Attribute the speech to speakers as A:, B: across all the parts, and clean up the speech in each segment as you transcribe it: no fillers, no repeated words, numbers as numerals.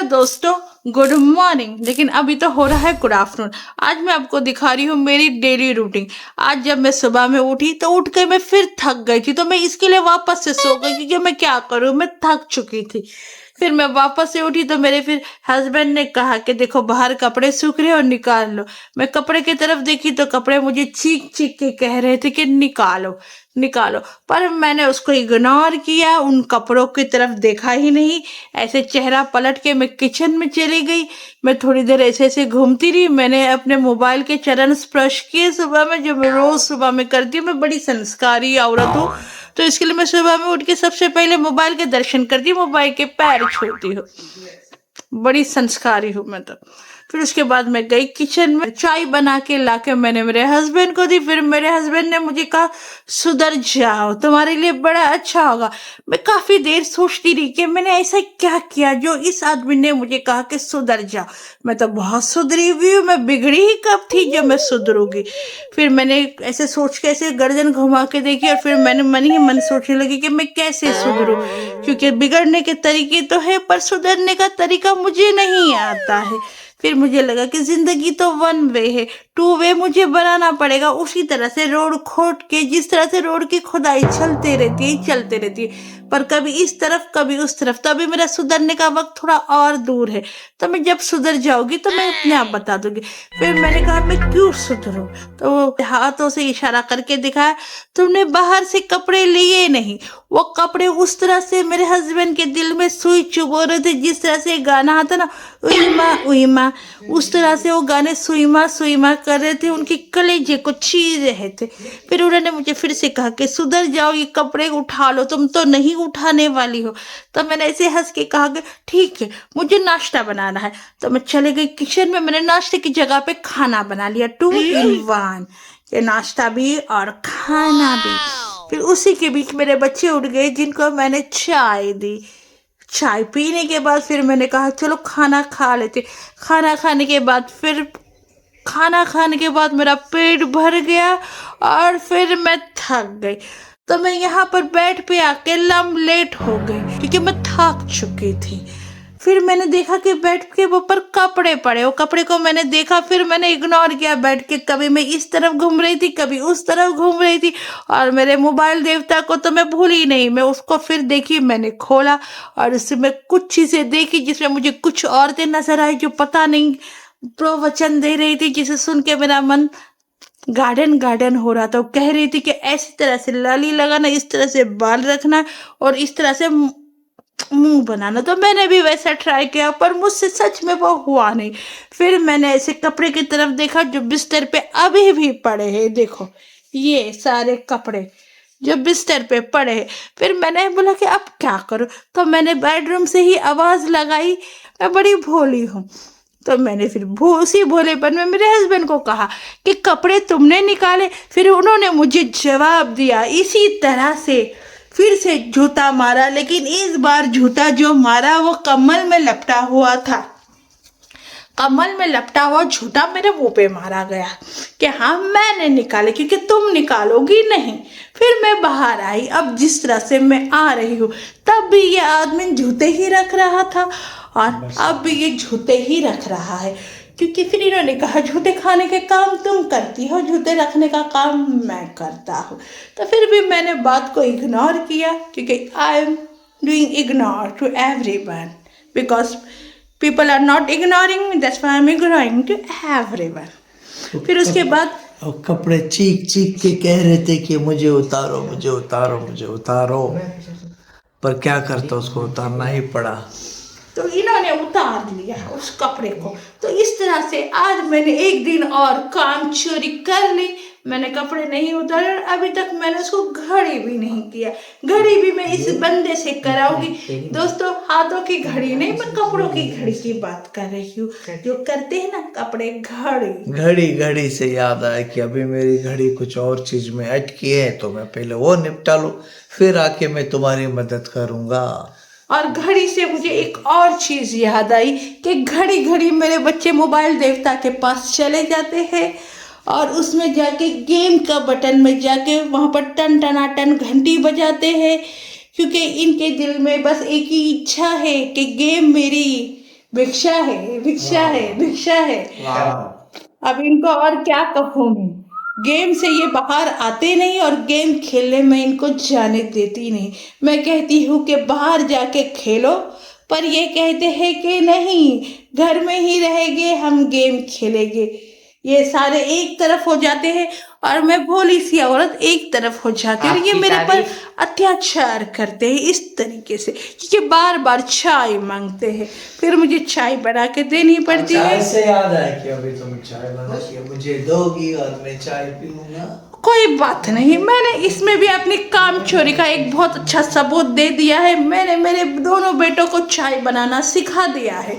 A: दोस्तों, good morning. लेकिन अभी तो हो रहा है गुड आफ्टरनून। आज मैं आपको दिखा रही हूँ मेरी डेली रूटीन। आज जब मैं सुबह में उठी तो उठ के मैं फिर थक गई थी, तो मैं इसके लिए वापस से सो गई क्योंकि मैं क्या करूँ, मैं थक चुकी थी। फिर मैं वापस से उठी तो मेरे फिर हस्बैंड ने कहा कि देखो बाहर कपड़े सूख रहे और निकाल लो। मैं कपड़े की तरफ देखी तो कपड़े मुझे चीख चीख के कह रहे थे कि निकालो निकालो, पर मैंने उसको इग्नोर किया, उन कपड़ों की तरफ देखा ही नहीं। ऐसे चेहरा पलट के मैं किचन में चली गई। मैं थोड़ी देर ऐसे ऐसे घूमती रही। मैंने अपने मोबाइल के चरण स्पर्श किए सुबह में, जो मैं रोज सुबह में करती हूँ। मैं बड़ी संस्कारी औरत हूँ, तो इसके लिए मैं सुबह में उठ के सबसे पहले मोबाइल के दर्शन करती हूँ, मोबाइल के पैर छूती हूँ। बड़ी संस्कारी हूँ मैं तो। फिर उसके बाद मैं गई किचन में, चाय बना के लाके मैंने मेरे हस्बैंड को दी। फिर मेरे हस्बैंड ने मुझे कहा सुधर जाओ, तुम्हारे लिए बड़ा अच्छा होगा। मैं काफी देर सोचती रही कि मैंने ऐसा क्या किया जो इस आदमी ने मुझे कहा कि सुधर जाओ। मैं तो बहुत सुधरी हुई हूँ, मैं बिगड़ी ही कब थी जो मैं सुधरूंगी। फिर मैंने ऐसे सोच के ऐसे गर्दन घुमा के देखी और फिर मैंने मन ही मन सोचने लगी कि मैं कैसे सुधरूं, क्योंकि बिगड़ने के तरीके तो है पर सुधरने का तरीका मुझे नहीं आता है। फिर मुझे लगा कि जिंदगी तो वन वे है, टू वे मुझे बनाना पड़ेगा। उसी तरह से रोड खोद के, जिस तरह से रोड की खुदाई चलते रहती है, पर कभी इस तरफ कभी उस तरफ। तो अभी मेरा सुधरने का वक्त थोड़ा और दूर है, तो मैं जब सुधर जाऊंगी तो मैं अपने आप बता दूंगी। फिर मैंने कहा मैं क्यों सुधरूं, तो वो हाथों से इशारा करके दिखाया तुमने बाहर से कपड़े लिए नहीं। वो कपड़े उस तरह से मेरे हस्बैंड के दिल में सुई चुभो रहे थे, जिस तरह से गाना आता ना उइमा उइमा, उस तरह से वो गाने सुईमा सुईमा कर रहे थे, उनके कलेजे को चीर रहे थे। फिर उन्होंने मुझे फिर से कहा कि सुधर जाओ, ये कपड़े उठा लो, तुम तो नहीं उठाने वाली हो। तो मैंने ऐसे हंस के कहा कि ठीक है, मुझे नाश्ता बनाना है। तो मैं चले गई किचन में। मैंने नाश्ते की जगह पे खाना बना लिया, 2 in 1, ये नाश्ता भी और खाना भी। फिर उसी के बीच मेरे बच्चे उठ गए, जिनको मैंने चाय दी। चाय पीने के बाद फिर मैंने कहा चलो खाना खा लेते। खाना खाने के बाद मेरा पेट भर गया और फिर मैं थक गई। तो मैं यहाँ पर बेड पे आके लेट हो गई क्योंकि मैं थक चुकी थी। फिर मैंने देखा कि बेड के ऊपर कपड़े पड़े, वो कपड़े को मैंने देखा, फिर मैंने इग्नोर किया बैठ के। कभी मैं इस तरफ घूम रही थी, कभी उस तरफ घूम रही थी, और मेरे मोबाइल देवता को तो मैं भूली ही नहीं। मैं उसको फिर देखी, मैंने खोला और उसमें कुछ चीजें देखी जिसमें मुझे कुछ औरतें नजर आई जो पता नहीं प्रवचन दे रही थी, जिसे सुन के मेरा मन गार्डन गार्डन हो रहा था। वो कह रही थी कि ऐसी तरह से लाली लगाना, इस तरह से बाल रखना और इस तरह से मुंह बनाना। तो मैंने भी वैसा ट्राई किया, पर मुझसे सच में वो हुआ नहीं। फिर मैंने ऐसे कपड़े की तरफ देखा जो बिस्तर पे अभी भी पड़े हैं। देखो ये सारे कपड़े जो बिस्तर पे पड़े हैं। फिर मैंने बोला कि अब क्या करूं, तो मैंने बेडरूम से ही आवाज लगाई। मैं बड़ी भोली हूँ, तो मैंने फिर उसी भोलेपन में मेरे हस्बैंड को कहा कि कपड़े तुमने निकाले। फिर उन्होंने मुझे जवाब दिया इसी तरह से, फिर से जूता मारा, लेकिन इस बार जूता जो मारा वो कमल में लपटा हुआ था। कमल में लपटा हुआ जूता मेरे मुंह पे मारा गया कि हाँ मैंने निकाले, क्योंकि तुम निकालोगी नहीं। फिर मैं बाहर आई। अब जिस तरह से मैं आ रही हूँ, तब भी ये आदमी जूते ही रख रहा था और अब भी ये जूते ही रख रहा है, क्योंकि फिर इन्होंने कहा जूते खाने के काम तुम करती हो, जूते रखने का काम मैं करता हूँ। तो फिर भी मैंने बात को इग्नोर किया, क्योंकि I am doing ignore to everyone because people are not ignoring me, that's why I'm ignoring to everyone. फिर उसके बाद
B: और कपड़े चीख चीख के कह रहे थे कि मुझे उतारो मुझे उतारो मुझे उतारो, पर क्या करता, उसको उतारना ही पड़ा।
A: तो इन्होंने उतार लिया उस कपड़े को। तो इस तरह से आज मैंने एक दिन और काम चोरी कर ली। मैंने कपड़े नहीं उतारे और अभी तक मैंने उसको घड़ी भी नहीं किया। घड़ी भी मैं इस बंदे से कराऊंगी। दोस्तों, हाथों की घड़ी नहीं, मैं कपड़ों की घड़ी की बात कर रही हूँ, जो करते हैं ना कपड़े घड़ी।
B: घड़ी से याद आया कि अभी मेरी घड़ी कुछ और चीज में अटकी है, तो मैं पहले वो निपटा लूं, फिर आके मैं तुम्हारी मदद करूंगा।
A: और घड़ी से मुझे एक और चीज याद आई कि घड़ी घड़ी मेरे बच्चे मोबाइल देवता के पास चले जाते हैं और उसमें जाके गेम का बटन में जाके वहां पर टन टनाटन घंटी बजाते हैं, क्योंकि इनके दिल में बस एक ही इच्छा है कि गेम मेरी भिक्षा है, भिक्षा है, भिक्षा है। अब इनको और क्या कहूँ मैं, गेम से ये बाहर आते नहीं और गेम खेलने में इनको जाने देती नहीं। मैं कहती हूँ कि बाहर जाके खेलो, पर ये कहते हैं कि नहीं, घर में ही रहेंगे, हम गेम खेलेंगे। ये सारे एक तरफ हो जाते हैं और मैं भोली सी औरत एक तरफ हो जाती हूँ। और ये मेरे पर अत्याचार करते हैं इस तरीके से, क्योंकि बार बार चाय मांगते हैं, फिर मुझे चाय बना के देनी पड़ती है।
B: चाय से याद आया कि अभी तुम चाय बना के मुझे दोगी और मैं चाय पीऊंगा।
A: कोई बात नहीं, मैंने इसमें भी अपनी काम चोरी का एक बहुत अच्छा सबूत दे दिया है। मैंने मेरे दोनों बेटों को चाय बनाना सिखा दिया है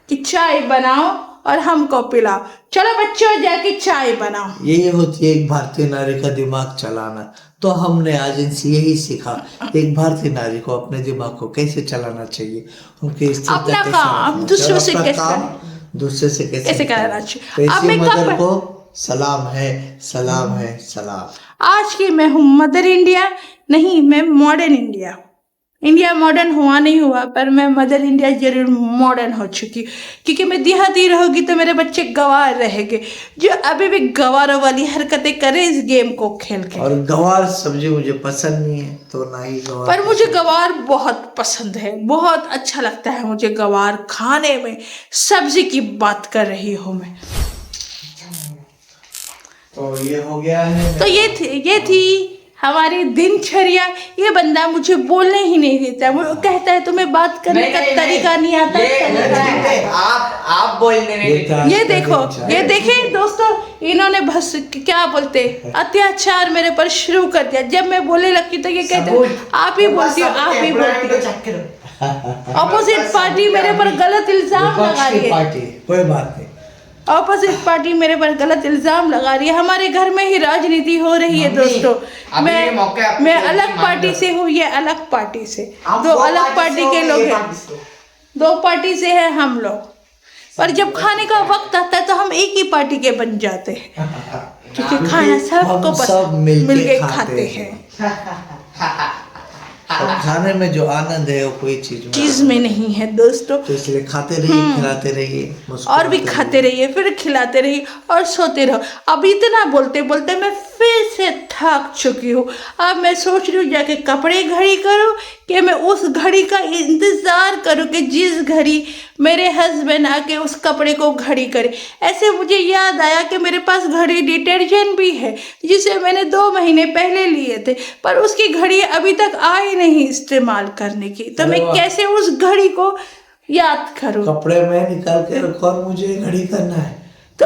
A: कि चाय बनाओ और हमको पिलाओ। चलो बच्चों, जाके चाय बनाओ।
B: ये होती है एक भारतीय नारी का दिमाग चलाना। तो हमने आज इनसे यही सीखा, एक भारतीय नारी को अपने दिमाग को कैसे चलाना चाहिए, उनके
A: अपना काम दूसरों से
B: दूसरे से कैसे
A: करना चाहिए।
B: तो
A: अब
B: इसी
A: मैं
B: मदर को सलाम है, सलाम है, सलाम।
A: आज की मैं हूँ मदर इंडिया, नहीं मैं मॉडर्न इंडिया। इंडिया मॉडर्न हुआ नहीं हुआ, पर मैं मदर इंडिया जरूर मॉडर्न हो चुकी, क्योंकि मैं देहाती रहूंगी तो मेरे बच्चे गंवार रहेंगे, जो अभी भी गंवारों वाली हरकतें करे इस गेम को खेल के।
B: और गंवार सब्जी मुझे पसंद नहीं है, तो ना ही गंवार।
A: पर मुझे गंवार बहुत पसंद है, बहुत अच्छा लगता है मुझे गंवार खाने में। सब्जी की बात कर रही हूँ मैं।
B: तो ये हो गया है। तो
A: ये थी हमारी दिनचर्या। ये बंदा मुझे बोलने ही नहीं देता, वो कहता है तुम्हें बात करने का तरीका नहीं आता।
C: आप बोलने नहीं।
A: ये देखो, ये देखें दोस्तों, इन्होंने बस क्या बोलते अत्याचार मेरे पर शुरू कर दिया। जब मैं बोलने लगती तो ये कहते आप ही बोलती हो, आप ही बोलती हो। ऑपोजिट पार्टी मेरे पर गलत इल्जाम लगा रही है।
B: कोई बात नहीं,
A: ऑपोजिट पार्टी मेरे पर गलत इल्जाम लगा रही है। हमारे घर में ही राजनीति हो रही है दोस्तों। मैं अलग पार्टी से हूँ, ये अलग पार्टी से, दो अलग पार्टी के लोग हैं, दो पार्टी से है हम लोग। पर जब खाने का वक्त आता है तो हम एक ही पार्टी के बन जाते हैं, क्योंकि खाना सबको पसंद मिलके खाते हैं।
B: और खाने में जो आनंद है वो कोई चीज
A: में नहीं है दोस्तों।
B: तो इसलिए खाते रहिए, खिलाते रहिए,
A: और भी खाते रहिए, फिर खिलाते रहिए और सोते रहो। अब इतना बोलते बोलते मैं फिर से थक चुकी हूँ। अब मैं सोच रही हूँ जाके कपड़े घड़ी करूँ कि मैं उस घड़ी का इंतजार करूँ कि जिस घड़ी मेरे हस्बैंड आके उस कपड़े को घड़ी करे। ऐसे मुझे याद आया कि मेरे पास घड़ी डिटर्जेंट भी है, जिसे मैंने 2 महीने पहले लिए थे, पर उसकी घड़ी अभी तक आई नहीं इस्तेमाल करने की। तो मैं कैसे उस घड़ी को याद करूँ?
B: कपड़े में निकाल के रखो और मुझे घड़ी करना है।
A: तो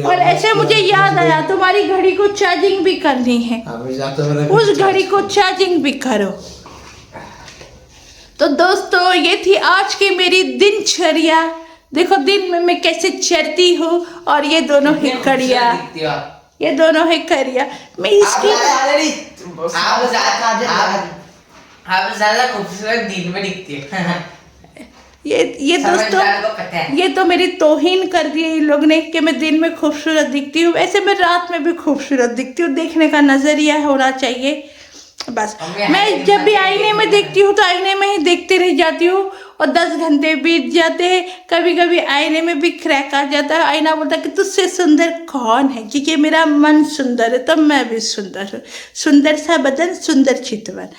A: और ऐसे मुझे याद आया तुम्हारी घड़ी को चार्जिंग भी करनी है, उस घड़ी को चार्जिंग भी करो। तो दोस्तों, ये थी आज की मेरी दिनचर्या। देखो दिन में मैं कैसे चलती हूँ, और ये दोनों है कड़िया, ये दोनों है कड़िया। मैं इसकी
C: आप ज्यादा खूबसूरत दिन में दिखती है।
A: ये दोस्तों, ये तो मेरी तौहीन कर दी इन लोग ने कि मैं दिन में खूबसूरत दिखती हूँ। ऐसे मैं रात में भी खूबसूरत दिखती हूँ। देखने का नजरिया होना चाहिए बस। मैं जब भी आईने में देखती हूँ तो आईने में ही देखते रह जाती हूँ, और 10 घंटे बीत जाते हैं। कभी कभी आईने में भी क्रैक आ जाता है। आईना बोलता है कि तुझसे सुंदर कौन है, क्योंकि मेरा मन सुंदर है तो मैं भी सुंदर हूँ। सुंदर सा बदन, सुंदर चितवन।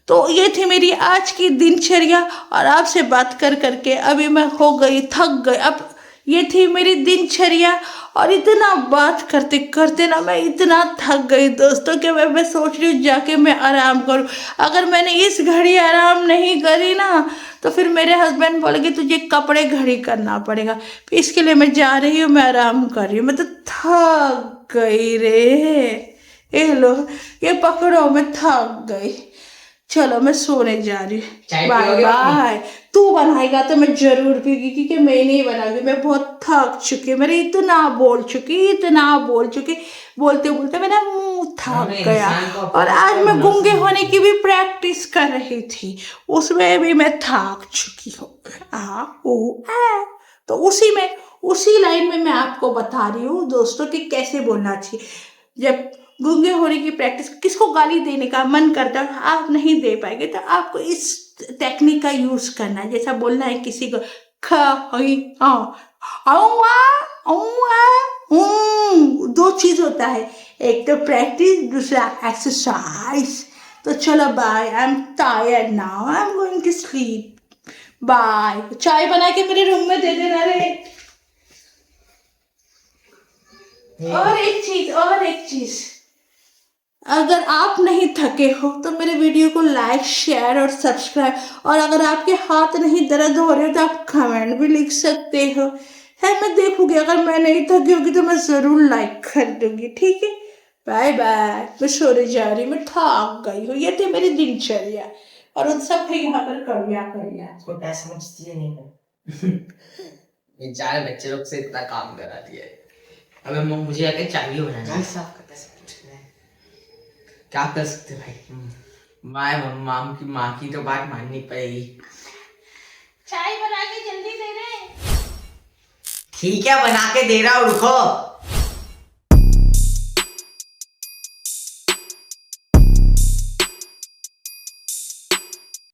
A: तो ये थी मेरी आज की दिनचर्या, और आपसे बात कर करके अभी मैं हो गई, थक गई। अब ये थी मेरी दिनचर्या, और इतना बात करते करते ना मैं इतना थक गई दोस्तों कि मैं सोच रही हूँ जाके मैं आराम करूँ। अगर मैंने इस घड़ी आराम नहीं करी ना तो फिर मेरे हस्बैंड बोलेंगे तुझे कपड़े घड़ी करना पड़ेगा। इसके लिए मैं जा रही हूँ, मैं आराम कर रही हूँ। मैं तो थक गई रे, ये लो ये पकड़ो, मैं थक गई। चलो मैं सोने जा रही हूँ, बाय बाय। तू बनाएगा तो मैं जरूर पीगी, क्योंकि मैं नहीं बनाऊंगी। मैं बहुत थक चुकी, मेरे इतना बोल चुकी, बोलते बोलते मेरा मुंह थक गया। और आज मैं गूंगे होने की भी प्रैक्टिस कर रही थी, उसमें भी मैं थक चुकी हूँ। तो उसी लाइन में मैं आपको बता रही हूँ दोस्तों कि कैसे बोलना चाहिए। जब गूंगे होने की प्रैक्टिस, किसको गाली देने का मन करता है आप नहीं दे पाएंगे, तो आपको इस टेक्निक का यूज करना है, जैसा बोलना है किसी को ख हई औवा औवा दो चीज होता है, एक तो प्रैक्टिस, दूसरा एक्सरसाइज। तो चलो bye, I am tired now, I am going to sleep, bye. चाय बना के मेरे रूम में दे देना रे। और एक चीज, अगर आप नहीं थके हो तो मेरे वीडियो को लाइक, शेयर और सब्सक्राइब, और अगर आपके हाथ नहीं दर्द हो रहे हो तो आप कमेंट भी लिख सकते हो, है मैं देखूंगी। अगर मैं नहीं थकी होगी तो मैं जरूर लाइक कर दूंगी, ठीक है। बाय बाय, मैं सोने जा रही, मैं थक गई हूँ। ये थी मेरी दिनचर्या, और उन सब है यहाँ पर करिया।
C: छोटा समझती है नहीं मैं। बेचारे बच्चे लोग से इतना काम करा दिया है। अब मुझे आके चाहिए बनाना है, साफ करता है, क्या कर सकते भाई। माँ की तो बात माननी पड़ेगी।
A: चाय बना के जल्दी दे रहे।
C: ठीक है, बना के दे रहा हूँ, रुको।